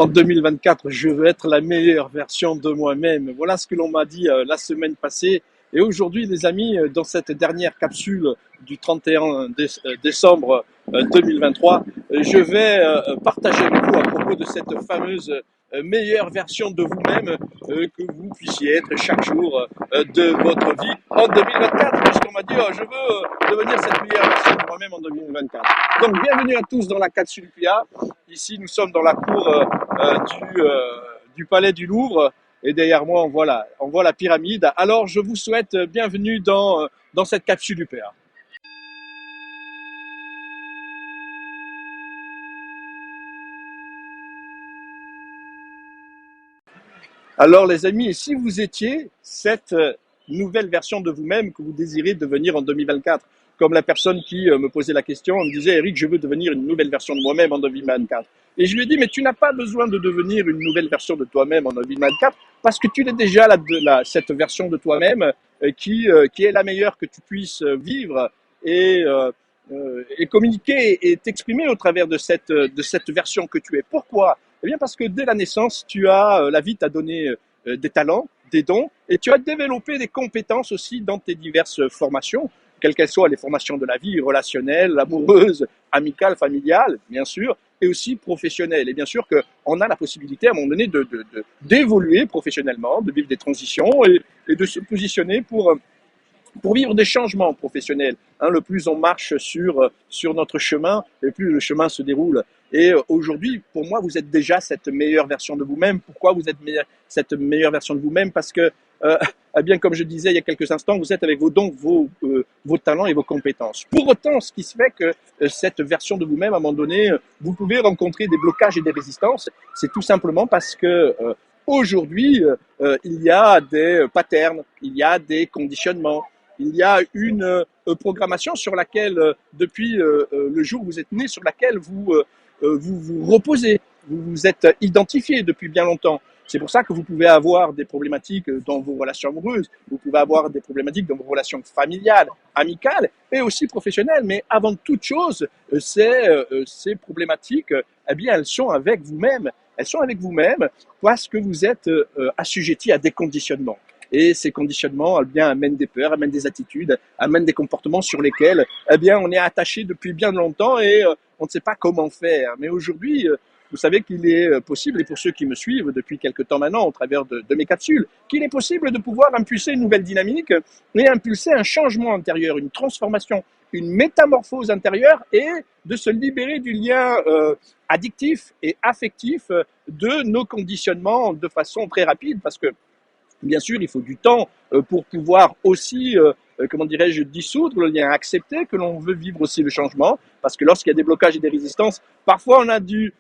En 2024, je veux être la meilleure version de moi-même. Voilà ce que l'on m'a dit la semaine passée. Et aujourd'hui, les amis, dans cette dernière capsule du 31 décembre 2023, je vais partager avec vous à propos de cette fameuse meilleure version de vous-même que vous puissiez être chaque jour de votre vie en 2024. Puisqu'on m'a dit, oh, je veux devenir cette meilleure version de moi-même en 2024. Donc, bienvenue à tous dans la capsule PIA. Ici, nous sommes dans la cour du Palais du Louvre. Et derrière moi, on voit la pyramide. Alors, je vous souhaite bienvenue dans cette capsule UPA. Alors, les amis, si vous étiez cette nouvelle version de vous-même que vous désirez devenir en 2024, comme la personne qui me posait la question, me disait, Eric, je veux devenir une nouvelle version de moi-même en 2024. Et je lui ai dit, mais tu n'as pas besoin de devenir une nouvelle version de toi-même en 2024 parce que tu es déjà cette version de toi-même qui est la meilleure que tu puisses vivre et communiquer et t'exprimer au travers de cette version que tu es. Pourquoi? Eh bien, parce que dès la naissance, la vie t'a donné des talents, des dons, et tu as développé des compétences aussi dans tes diverses formations, quelles qu'elles soient les formations de la vie, relationnelle, amoureuse, amicale, familiale, bien sûr, et aussi professionnelle. Et bien sûr qu'on a la possibilité à un moment donné d'évoluer professionnellement, de vivre des transitions et de se positionner pour vivre des changements professionnels. Le plus on marche sur notre chemin, et plus le chemin se déroule. Et aujourd'hui, pour moi, vous êtes déjà cette meilleure version de vous-même. Pourquoi vous êtes cette meilleure version de vous-même? Parce que, bien comme je disais il y a quelques instants, vous êtes avec vos dons, vos talents et vos compétences. Pour autant, ce qui se fait que cette version de vous-même, à un moment donné, vous pouvez rencontrer des blocages et des résistances. C'est tout simplement parce que aujourd'hui, il y a des patterns, il y a des conditionnements. Il y a une programmation sur laquelle, depuis le jour où vous êtes né, sur laquelle vous reposez. Vous vous êtes identifié depuis bien longtemps. C'est pour ça que vous pouvez avoir des problématiques dans vos relations amoureuses, vous pouvez avoir des problématiques dans vos relations familiales, amicales et aussi professionnelles. Mais avant toute chose, ces problématiques, eh bien, elles sont avec vous-même. Elles sont avec vous-même parce que vous êtes assujetti à des conditionnements. Et ces conditionnements, eh bien, amènent des peurs, amènent des attitudes, amènent des comportements sur lesquels, eh bien, on est attaché depuis bien longtemps et on ne sait pas comment faire. Mais aujourd'hui, vous savez qu'il est possible, et pour ceux qui me suivent depuis quelque temps maintenant, au travers de mes capsules, qu'il est possible de pouvoir impulser une nouvelle dynamique et impulser un changement intérieur, une transformation, une métamorphose intérieure et de se libérer du lien addictif et affectif de nos conditionnements de façon très rapide parce que bien sûr, il faut du temps pour pouvoir aussi, comment dirais-je, dissoudre le lien, accepter que l'on veut vivre aussi le changement, parce que lorsqu'il y a des blocages et des résistances, parfois on a du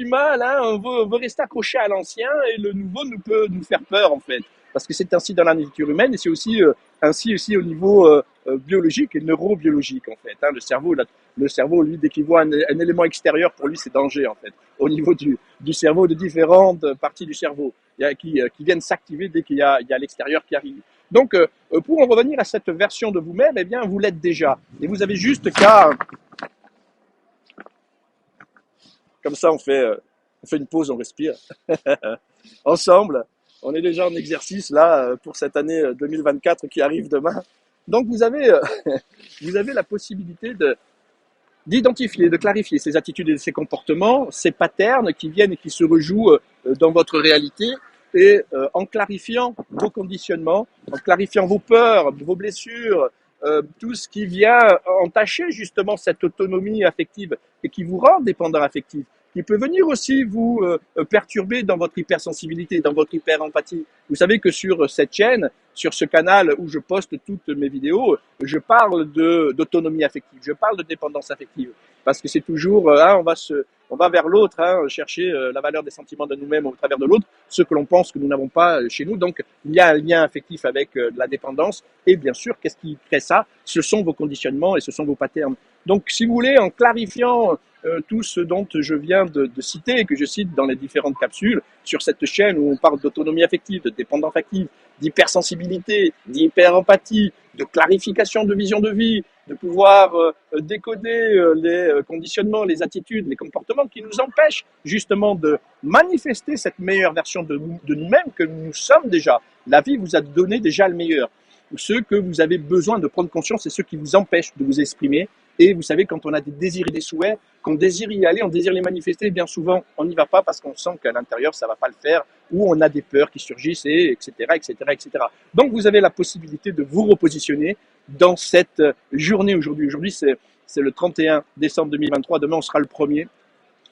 mal, on veut rester accroché à l'ancien et le nouveau peut nous faire peur en fait, parce que c'est ainsi dans la nature humaine et c'est ainsi aussi au niveau biologique et neurobiologique en fait. Le cerveau, lui, dès qu'il voit un élément extérieur, pour lui, c'est danger en fait. Au niveau du cerveau, de différentes parties du cerveau qui viennent s'activer dès qu'il y a l'extérieur qui arrive. Donc, pour en revenir à cette version de vous-même, eh bien, vous l'êtes déjà. Et vous avez juste qu'à... Comme ça, on fait une pause, on respire. Ensemble, on est déjà en exercice, là, pour cette année 2024 qui arrive demain. Donc, vous avez la possibilité d'identifier, de clarifier ces attitudes et ces comportements, ces patterns qui viennent et qui se rejouent dans votre réalité et en clarifiant vos conditionnements, en clarifiant vos peurs, vos blessures, tout ce qui vient entacher justement cette autonomie affective et qui vous rend dépendant affectif, qui peut venir aussi vous perturber dans votre hypersensibilité, dans votre hyper-empathie. Vous savez que sur cette chaîne, sur ce canal où je poste toutes mes vidéos, je parle d'autonomie affective, je parle de dépendance affective, parce que c'est toujours, on va vers l'autre, chercher la valeur des sentiments de nous-mêmes au travers de l'autre, ce que l'on pense que nous n'avons pas chez nous. Donc, il y a un lien affectif avec la dépendance, et bien sûr, qu'est-ce qui crée ça? Ce sont vos conditionnements et ce sont vos patterns. Donc, si vous voulez, en clarifiant tout ce dont je viens de citer et que je cite dans les différentes capsules sur cette chaîne où on parle d'autonomie affective, de dépendance affective, d'hypersensibilité, d'hyperempathie, de clarification de vision de vie, de pouvoir décoder les conditionnements, les attitudes, les comportements qui nous empêchent justement de manifester cette meilleure version de nous-mêmes que nous sommes déjà. La vie vous a donné déjà le meilleur. Ceux que vous avez besoin de prendre conscience, c'est ceux qui vous empêchent de vous exprimer. Et vous savez, quand on a des désirs et des souhaits, qu'on désire y aller, on désire les manifester, bien souvent, on n'y va pas parce qu'on sent qu'à l'intérieur, ça ne va pas le faire, ou on a des peurs qui surgissent, et etc., etc., etc. Donc, vous avez la possibilité de vous repositionner dans cette journée aujourd'hui. Aujourd'hui, c'est le 31 décembre 2023. Demain, on sera le 1er.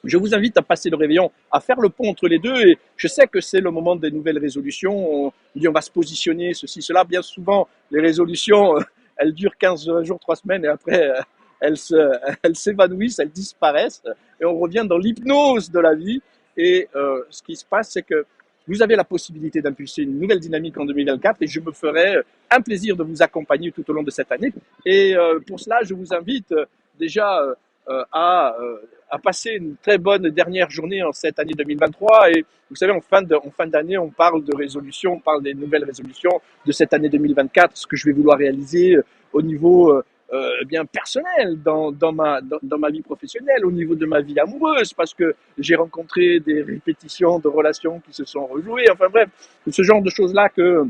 Je vous invite à passer le réveillon, à faire le pont entre les deux. Et je sais que c'est le moment des nouvelles résolutions. On dit on va se positionner, ceci, cela. Bien souvent, les résolutions, elles durent 15 jours, 3 semaines et après, elles s'évanouissent, elles disparaissent. Et on revient dans l'hypnose de la vie. Et ce qui se passe, c'est que vous avez la possibilité d'impulser une nouvelle dynamique en 2024 et je me ferai un plaisir de vous accompagner tout au long de cette année. Et pour cela, je vous invite déjà à passer une très bonne dernière journée en cette année 2023. Et vous savez, en fin d'année, on parle de résolutions, on parle des nouvelles résolutions de cette année 2024, ce que je vais vouloir réaliser au niveau bien personnel, dans ma vie professionnelle, au niveau de ma vie amoureuse, parce que j'ai rencontré des répétitions de relations qui se sont rejouées. Enfin bref, ce genre de choses-là que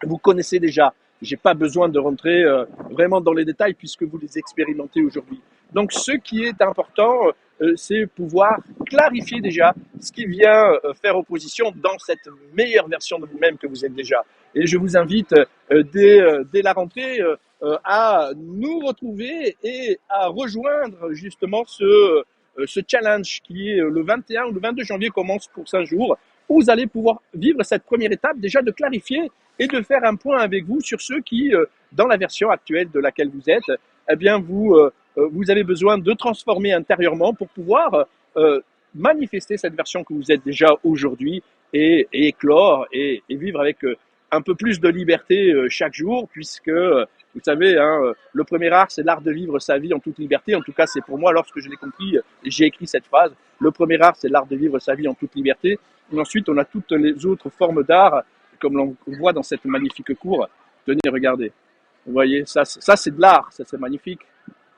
vous connaissez déjà. J'ai pas besoin de rentrer vraiment dans les détails puisque vous les expérimentez aujourd'hui. Donc, ce qui est important, c'est pouvoir clarifier déjà ce qui vient faire opposition dans cette meilleure version de vous-même que vous êtes déjà. Et je vous invite dès la rentrée à nous retrouver et à rejoindre justement ce challenge qui est le 21 ou le 22 janvier commence pour 5 jours où vous allez pouvoir vivre cette première étape déjà de clarifier et de faire un point avec vous sur ceux qui, dans la version actuelle de laquelle vous êtes, eh bien vous avez besoin de transformer intérieurement pour pouvoir manifester cette version que vous êtes déjà aujourd'hui et éclore et vivre avec un peu plus de liberté chaque jour, puisque vous savez, hein, le premier art, c'est l'art de vivre sa vie en toute liberté. En tout cas, c'est pour moi, lorsque je l'ai compris, j'ai écrit cette phrase. Le premier art, c'est l'art de vivre sa vie en toute liberté. Et ensuite, on a toutes les autres formes d'art, comme l'on voit dans cette magnifique cour. Tenez, regardez. Vous voyez, ça c'est de l'art, ça c'est magnifique.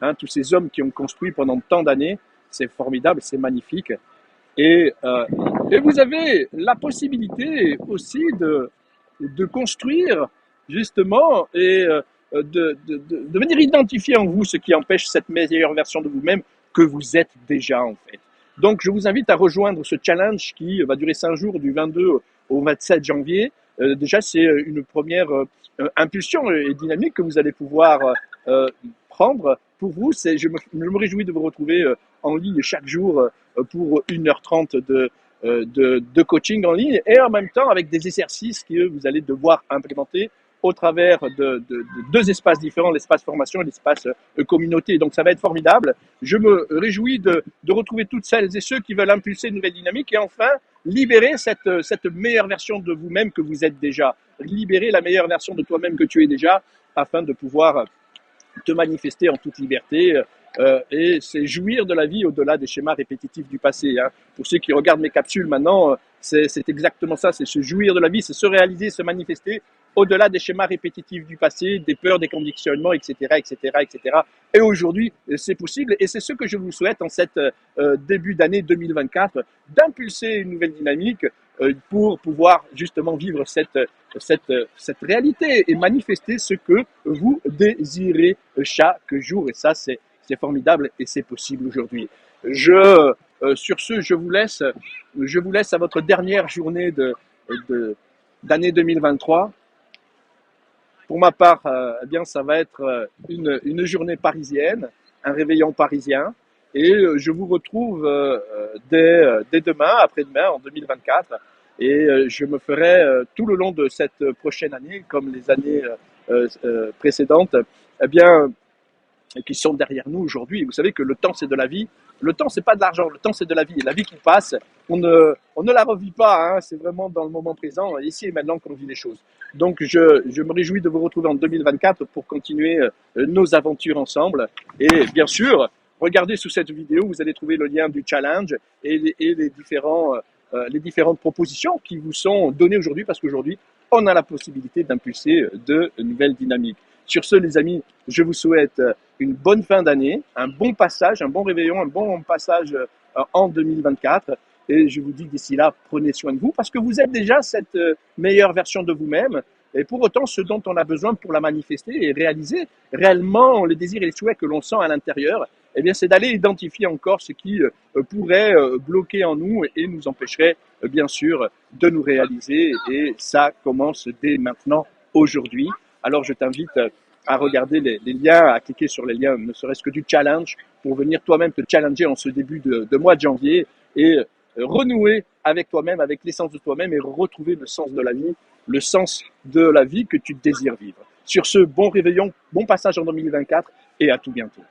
Hein, tous ces hommes qui ont construit pendant tant d'années, c'est formidable, c'est magnifique. Et, euh, et vous avez la possibilité aussi de construire justement et de venir identifier en vous ce qui empêche cette meilleure version de vous-même que vous êtes déjà en fait. Donc je vous invite à rejoindre ce challenge qui va durer 5 jours du 22 au 27 janvier. Déjà c'est une première impulsion et dynamique que vous allez pouvoir prendre pour vous. Je me réjouis de vous retrouver en ligne chaque jour pour 1h30 de coaching en ligne et en même temps avec des exercices que vous allez devoir implémenter au travers de 2 espaces différents, l'espace formation et l'espace communauté. Donc ça va être formidable. Je me réjouis de retrouver toutes celles et ceux qui veulent impulser une nouvelle dynamique et enfin libérer cette meilleure version de vous-même que vous êtes déjà. Libérer la meilleure version de toi-même que tu es déjà afin de pouvoir te manifester en toute liberté et c'est jouir de la vie au-delà des schémas répétitifs du passé. Hein. Pour ceux qui regardent mes capsules maintenant, c'est exactement ça, c'est se jouir de la vie, c'est se réaliser, se manifester au-delà des schémas répétitifs du passé, des peurs, des conditionnements, etc., etc., etc. Et aujourd'hui, c'est possible et c'est ce que je vous souhaite en cette début d'année 2024, d'impulser une nouvelle dynamique pour pouvoir justement vivre cette réalité et manifester ce que vous désirez chaque jour. Et ça, c'est formidable et c'est possible aujourd'hui. Sur ce, je vous laisse à votre dernière journée d'année 2023. Pour ma part, eh bien, ça va être une journée parisienne, un réveillon parisien. Et je vous retrouve dès demain, après-demain, en 2024. Et je me ferai tout le long de cette prochaine année, comme les années précédentes, eh bien, qui sont derrière nous aujourd'hui. Vous savez que le temps, c'est de la vie. Le temps, c'est pas de l'argent. Le temps, c'est de la vie. Et la vie qui passe, on ne la revit pas. Hein. C'est vraiment dans le moment présent, ici et maintenant, qu'on vit les choses. Donc, je me réjouis de vous retrouver en 2024 pour continuer nos aventures ensemble. Et bien sûr, regardez sous cette vidéo, vous allez trouver le lien du challenge et les différentes propositions qui vous sont données aujourd'hui, parce qu'aujourd'hui, on a la possibilité d'impulser de nouvelles dynamiques. Sur ce, les amis, je vous souhaite une bonne fin d'année, un bon passage, un bon réveillon, un bon passage en 2024. Et je vous dis d'ici là, prenez soin de vous parce que vous êtes déjà cette meilleure version de vous-même. Et pour autant, ce dont on a besoin pour la manifester et réaliser réellement les désirs et les souhaits que l'on sent à l'intérieur, eh bien, c'est d'aller identifier encore ce qui pourrait bloquer en nous et nous empêcherait, bien sûr, de nous réaliser. Et ça commence dès maintenant, aujourd'hui. Alors, je t'invite à regarder les liens, à cliquer sur les liens, ne serait-ce que du challenge, pour venir toi-même te challenger en ce début de mois de janvier et renouer avec toi-même, avec l'essence de toi-même et retrouver le sens de la vie que tu désires vivre. Sur ce, bon réveillon, bon passage en 2024 et à tout bientôt.